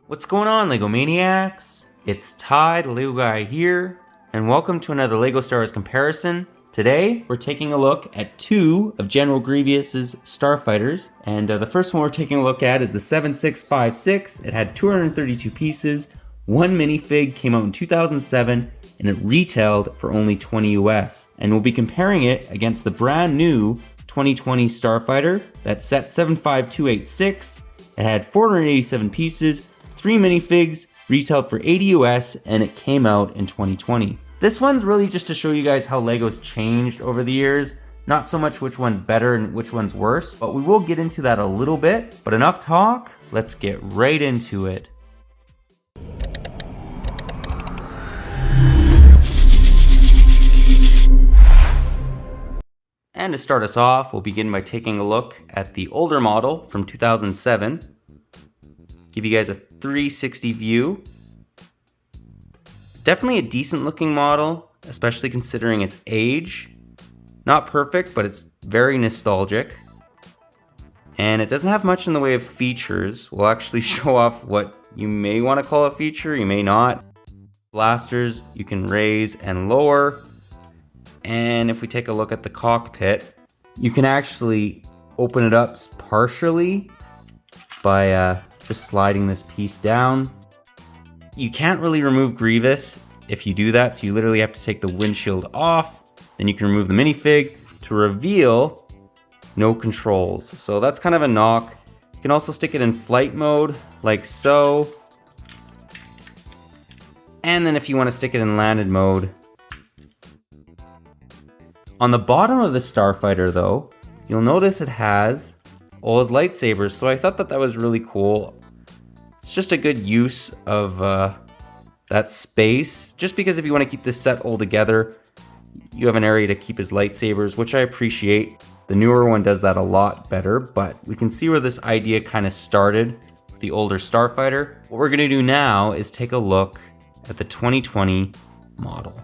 What's going on, LEGO Maniacs? It's Ty, the LEGO guy here, and welcome to another LEGO Star Wars comparison. Today, we're taking a look at two of General Grievous's Starfighters, and the first one we're taking a look at is the 7656. It had 232 pieces, one minifig, came out in 2007, and it retailed for only $20 US. And we'll be comparing it against the brand new 2020 Starfighter, that's set 75286. It had 487 pieces, 3 minifigs, retailed for $80 US, and it came out in 2020. This one's really just to show you guys how LEGO's changed over the years, not so much which one's better and which one's worse, but we will get into that a little bit. But enough talk, let's get right into it. And to start us off, we'll begin by taking a look at the older model from 2007. Give you guys a 360 view. It's definitely a decent looking model, especially considering its age. Not perfect, but it's very nostalgic. And it doesn't have much in the way of features. We'll actually show off what you may want to call a feature, you may not. Blasters you can raise and lower. And if we take a look at the cockpit, you can actually open it up partially by just sliding this piece down. You can't really remove Grievous if you do that, so you literally have to take the windshield off. Then you can remove the minifig to reveal no controls. So that's kind of a knock. You can also stick it in flight mode, like so. And then if you want to stick it in landed mode. On the bottom of the Starfighter though, you'll notice it has all his lightsabers, so I thought that was really cool. It's just a good use of that space, just because if you want to keep this set all together, you have an area to keep his lightsabers, which I appreciate. The newer one does that a lot better, but we can see where this idea kind of started with the older Starfighter. What we're going to do now is take a look at the 2020 model.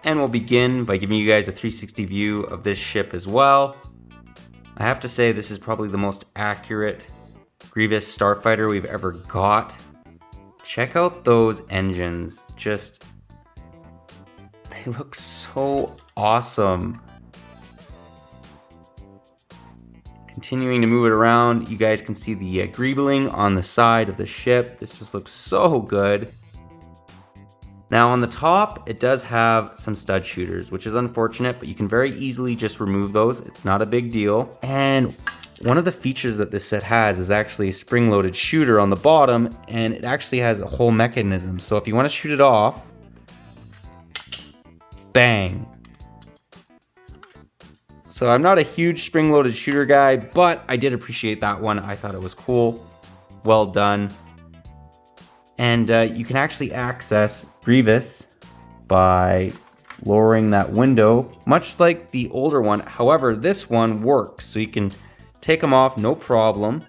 And we'll begin by giving you guys a 360 view of this ship as well. I have to say this is probably the most accurate Grievous Starfighter we've ever got. Check out those engines. Just, they look so awesome. Continuing to move it around, you guys can see the greebling on the side of the ship. This just looks so good. Now on the top, it does have some stud shooters, which is unfortunate, but you can very easily just remove those. It's not a big deal. And one of the features that this set has is actually a spring-loaded shooter on the bottom, and it actually has a whole mechanism. So if you want to shoot it off, bang. So I'm not a huge spring-loaded shooter guy, but I did appreciate that one. I thought it was cool. Well done. And you can actually access Grievous by lowering that window, much like the older one. However, this one works, so you can take them off, no problem.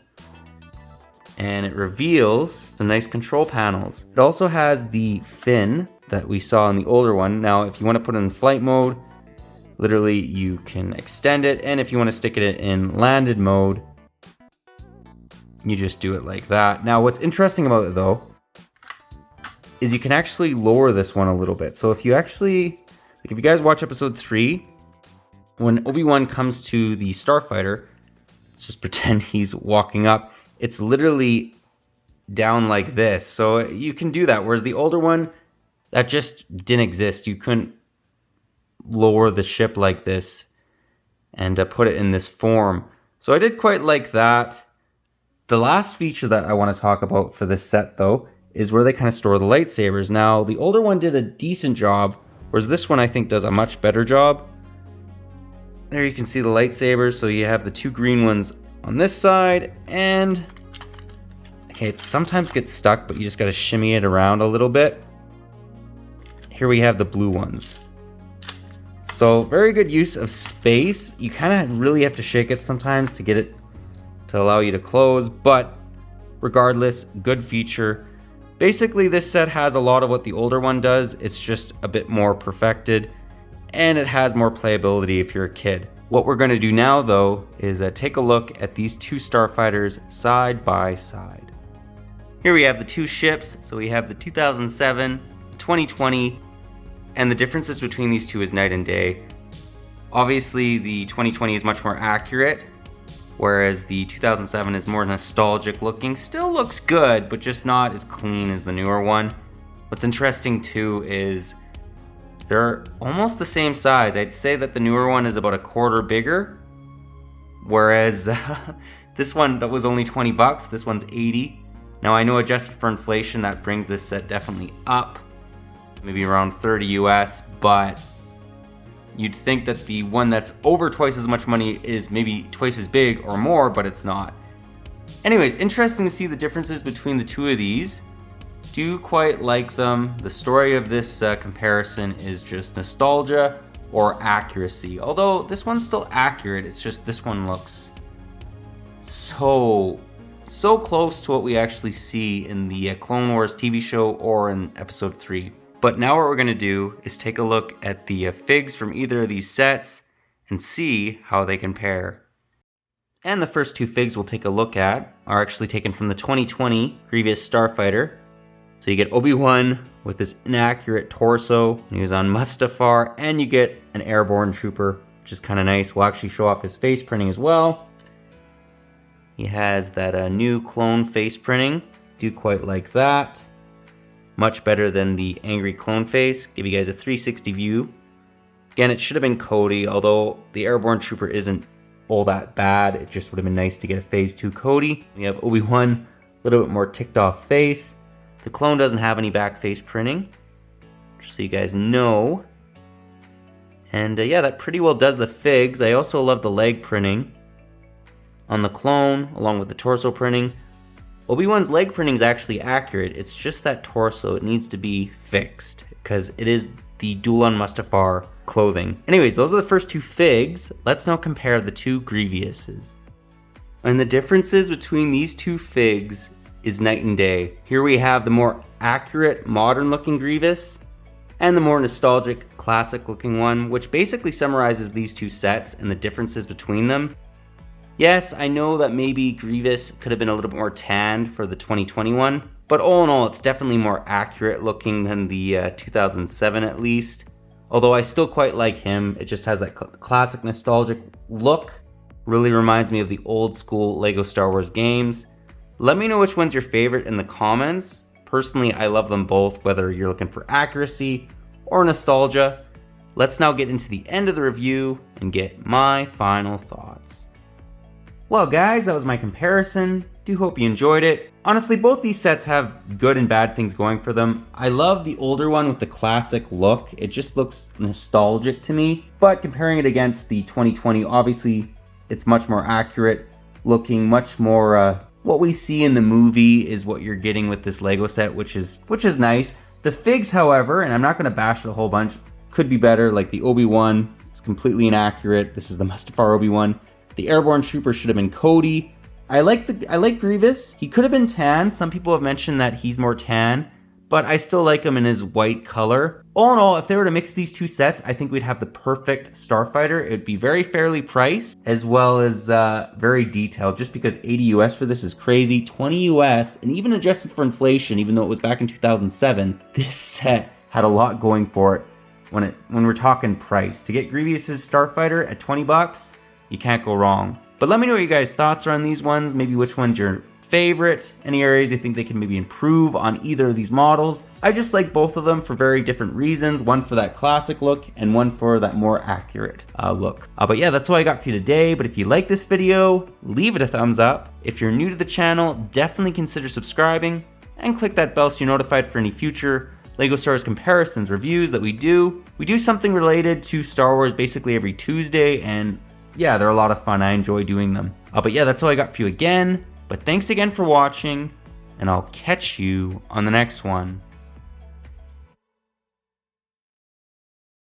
And it reveals some nice control panels. It also has the fin that we saw in the older one. Now, if you want to put it in flight mode, literally you can extend it. And if you want to stick it in landed mode, you just do it like that. Now, what's interesting about it though, is you can actually lower this one a little bit. So if you actually, like if you guys watch episode 3, when Obi-Wan comes to the Starfighter, let's just pretend he's walking up. It's literally down like this. So you can do that. Whereas the older one, that just didn't exist. You couldn't lower the ship like this and put it in this form. So I did quite like that. The last feature that I want to talk about for this set though, is where they kind of store the lightsabers. Now, the older one did a decent job, whereas this one I think does a much better job. There you can see the lightsabers, so you have the two green ones on this side, and okay, it sometimes gets stuck, but you just gotta shimmy it around a little bit. Here we have the blue ones. So, very good use of space. You kind of really have to shake it sometimes to get it to allow you to close, but regardless, good feature. Basically, this set has a lot of what the older one does. It's just a bit more perfected, and it has more playability if you're a kid. What we're going to do now, though, is take a look at these two Starfighters side by side. Here we have the two ships. So we have the 2007, 2020, and the differences between these two is night and day. Obviously, the 2020 is much more accurate, whereas the 2007 is more nostalgic looking. Still looks good, but just not as clean as the newer one. What's interesting too is they're almost the same size. I'd say that the newer one is about a quarter bigger, whereas this one that was only 20 bucks, this one's 80. Now I know adjusted for inflation, that brings this set definitely up, maybe around 30 US, but you'd think that the one that's over twice as much money is maybe twice as big or more, but it's not. Anyways, interesting to see the differences between the two of these. Do quite like them. The story of this comparison is just nostalgia or accuracy. Although this one's still accurate, it's just this one looks so close to what we actually see in the Clone Wars TV show or in episode 3. But now what we're gonna do is take a look at the figs from either of these sets and see how they compare. And the first two figs we'll take a look at are actually taken from the 2020 Grievous Starfighter. So you get Obi-Wan with this inaccurate torso, and he was on Mustafar, and you get an airborne trooper, which is kind of nice. We'll actually show off his face printing as well. He has that new clone face printing. Do quite like that. Much better than the angry clone face. Give you guys a 360 view. Again, it should have been Cody, although the airborne trooper isn't all that bad. It just would have been nice to get a phase 2 Cody. We have Obi-Wan, a little bit more ticked off face. The clone doesn't have any back face printing, just so you guys know. And yeah, that pretty well does the figs. I also love the leg printing on the clone, along with the torso printing. Obi-Wan's leg printing is actually accurate. It's just that torso, it needs to be fixed, because it is the Duel on Mustafar clothing. Anyways, those are the first two figs. Let's now compare the two Grievouses. And the differences between these two figs is night and day. Here we have the more accurate, modern looking Grievous, and the more nostalgic, classic looking one, which basically summarizes these two sets and the differences between them. Yes, I know that maybe Grievous could have been a little bit more tanned for the 2021, but all in all, it's definitely more accurate looking than the 2007 at least. Although I still quite like him, it just has that classic nostalgic look. Really reminds me of the old school LEGO Star Wars games. Let me know which one's your favorite in the comments. Personally, I love them both, whether you're looking for accuracy or nostalgia. Let's now get into the end of the review and get my final thoughts. Well guys, that was my comparison. Do hope you enjoyed it. Honestly, both these sets have good and bad things going for them. I love the older one with the classic look. It just looks nostalgic to me. But comparing it against the 2020, obviously it's much more accurate looking, much more what we see in the movie is what you're getting with this Lego set, which is nice. The figs, however, and I'm not going to bash it a whole bunch, could be better. Like the Obi-Wan is completely inaccurate. This is the Mustafar Obi-Wan. The airborne trooper should have been Cody. I like Grievous. He could have been tan. Some people have mentioned that he's more tan, but I still like him in his white color. All in all, if they were to mix these two sets, I think we'd have the perfect Starfighter. It would be very fairly priced, as well as very detailed, just because 80 US for this is crazy. 20 US, and even adjusted for inflation, even though it was back in 2007, this set had a lot going for it when we're talking price. To get Grievous's Starfighter at 20 bucks, you can't go wrong. But let me know what you guys' thoughts are on these ones, maybe which one's your favorite, any areas you think they can maybe improve on either of these models. I just like both of them for very different reasons, one for that classic look and one for that more accurate look. But yeah, that's all I got for you today. But if you like this video, leave it a thumbs up. If you're new to the channel, definitely consider subscribing and click that bell so you're notified for any future LEGO Star Wars comparisons, reviews that we do. We do something related to Star Wars basically every Tuesday, and yeah, they're a lot of fun. I enjoy doing them. But yeah, that's all I got for you again. But thanks again for watching, and I'll catch you on the next one.